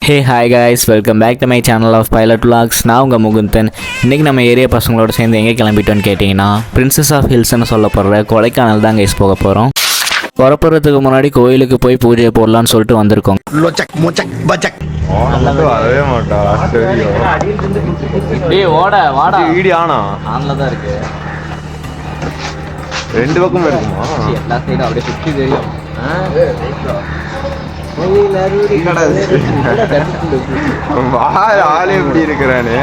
Hey hi guys, welcome back to my channel of pilot vlogs. நான் உங்கள் முகுந்தன். இன்றைக்கி நம்ம ஏரியா பசங்களோட சேர்ந்து எங்கே கிளம்பிட்டோன்னு கேட்டிங்கன்னா, பிரின்சஸ் ஆஃப் ஹில்ஸ்னு சொல்லப்படுற கொடைக்கானல் தான் கைஸ் போக போகிறோம். புறப்படுறதுக்கு முன்னாடி கோயிலுக்கு போய் பூஜையை போடலான்னு சொல்லிட்டு வந்திருக்கோம். வரவே மாட்டா இருக்கு. ரெண்டு பக்கம் இருக்குமா? எல்லா சைடும் அப்படியே சுற்றி தெரியும். ஆளே எப்படி இருக்கிறானே.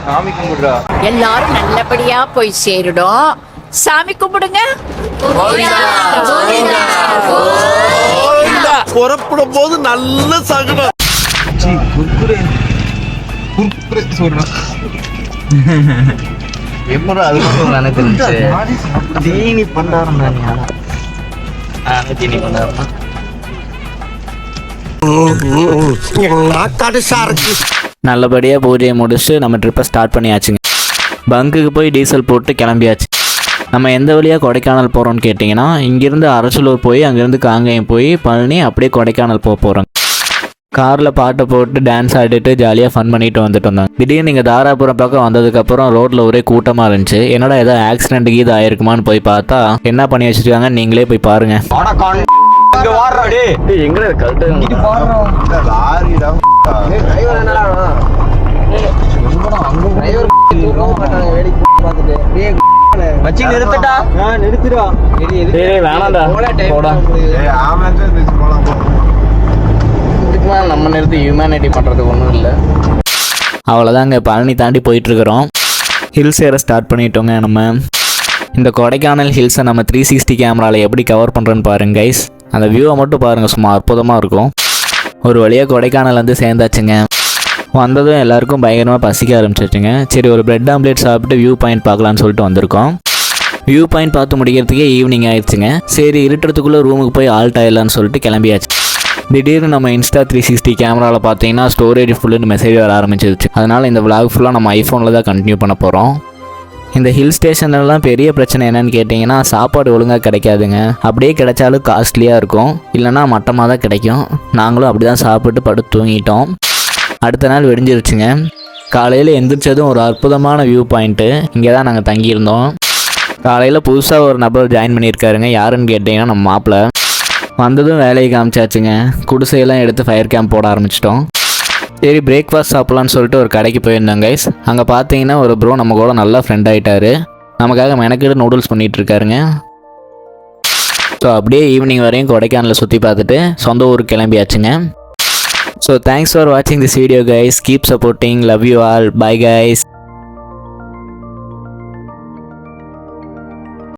சாமி கும்பிடுறா. எல்லாரும் நல்லபடியா போய் சேருடும். சாமி கும்பிடுங்க. புறப்படும் போது நல்ல சகுனம். எப்படா அது தீனி பண்ணாருன்னா தீனி பண்ணாருன்னா நல்லபடியாக பூஜையை முடிச்சுட்டு நம்ம ட்ரிப்பை ஸ்டார்ட் பண்ணியாச்சுங்க. பங்குக்கு போய் டீசல் போட்டு கிளம்பியாச்சு. நம்ம எந்த வழியாக கொடைக்கானல் போகிறோம்னு கேட்டிங்கன்னா, இங்கேருந்து அரசலூர் போய் அங்கேருந்து காங்கேயம் போய் பழனி அப்படியே கொடைக்கானல் போக போகிறோம். காரில் பாட்டை போட்டு டான்ஸ் ஆடிட்டு ஜாலியாக ஃபன் பண்ணிட்டு வந்துட்டு வந்தாங்க. திடீர்னு நீங்கள் தாராபுரம் பக்கம் வந்ததுக்கப்புறம் ரோட்டில் ஒரே கூட்டமாக இருந்துச்சு. என்னடா ஏதோ ஆக்சிடென்ட் கீது ஆயிருக்குமான்னு போய் பார்த்தா என்ன பண்ணி வச்சுருக்காங்க, நீங்களே போய் பாருங்கள். நம்ம நிறுத்தி ஹியூமனிட்டி பண்ணுறதுக்கு ஒன்றும் இல்லை. அவ்வளோதாங்க, பழனி தாண்டி போயிட்டுருக்குறோம். ஹில்ஸ் ஏற ஸ்டார்ட் பண்ணிட்டோங்க. நம்ம இந்த கொடைக்கானல் ஹில்ஸை நம்ம 360 கேமராவில் எப்படி கவர் பண்ணுறேன்னு பாருங்க கைஸ். அந்த வியூவை மட்டும் பாருங்கள், சும்மா அற்புதமாக இருக்கும். ஒரு வழியாக கொடைக்கானல் வந்து சேர்ந்தாச்சுங்க. வந்ததும் எல்லாருக்கும் பயங்கரமாக பசிக்க ஆரம்பிச்சிச்சுங்க. சரி, ஒரு பிரெட் ஆம்லேட் சாப்பிட்டு வியூ பாயிண்ட் பார்க்கலான்னு சொல்லிட்டு வந்திருக்கோம். வியூ பாயிண்ட் பார்த்து முடிக்கிறதுக்கே ஈவினிங் ஆயிடுச்சுங்க. சரி, இருட்டுறதுக்குள்ளே ரூமுக்கு போய் ஆல்ட் ஆயிடலான்னு சொல்லிட்டு கிளம்பியாச்சு. திடீர்னு நம்ம இன்ஸ்டா 360 கேமராவில் பார்த்தீங்கன்னா ஸ்டோரேஜ் ஃபுல்லுன்னு மெசேஜ் வர ஆரம்பிச்சிருச்சு. அதனால் இந்த விளாக் ஃபுல்லாக நம்ம ஐஃபோனில் தான் கண்டினியூ பண்ண போகிறோம். இந்த ஹில் ஸ்டேஷன்லாம் பெரிய பிரச்சனை என்னன்னு கேட்டிங்கன்னா, சாப்பாடு ஒழுங்காக கிடைக்காதுங்க. அப்படியே கிடைச்சாலும் காஸ்ட்லியாக இருக்கும், இல்லைனா மட்டமாக தான் கிடைக்கும். நாங்களும் அப்படி தான் சாப்பிட்டு படுத்து தூங்கிட்டோம். அடுத்த நாள் வெடிஞ்சிருச்சுங்க. காலையில் எந்திரிச்சதும் ஒரு அற்புதமான வியூ பாயிண்ட்டு இங்கே தான் நாங்கள் தங்கியிருந்தோம். காலையில் புதுசாக ஒரு நபர் ஜாயின் பண்ணியிருக்காருங்க. யாருன்னு கேட்டிங்கன்னா நம்ம மாப்பிள்ளை. வந்ததும் வேலையை காமிச்சாச்சுங்க. குடிசையெல்லாம் எடுத்து ஃபயர் கேம்ப் போட ஆரம்பிச்சிட்டோம். சரி, பிரேக்ஃபாஸ்ட் சாப்பிட்லான்னு சொல்லிட்டு ஒரு கடைக்கு போயிருந்தோம் கைஸ். அங்கே பார்த்தீங்கன்னா ஒரு ப்ரோ நம்ம கூட நல்லா ஃப்ரெண்ட் ஆகிட்டாரு. நமக்காக மெனக்கிட்டு நூடுல்ஸ் பண்ணிகிட்டு இருக்காருங்க. ஸோ அப்படியே ஈவினிங் வரையும் கொடைக்கானலில் சுற்றி பார்த்துட்டு சொந்த ஊருக்கு கிளம்பியாச்சுங்க. ஸோ தேங்க்ஸ் ஃபார் வாட்சிங் this video guys. Keep supporting. Love you all. Bye guys.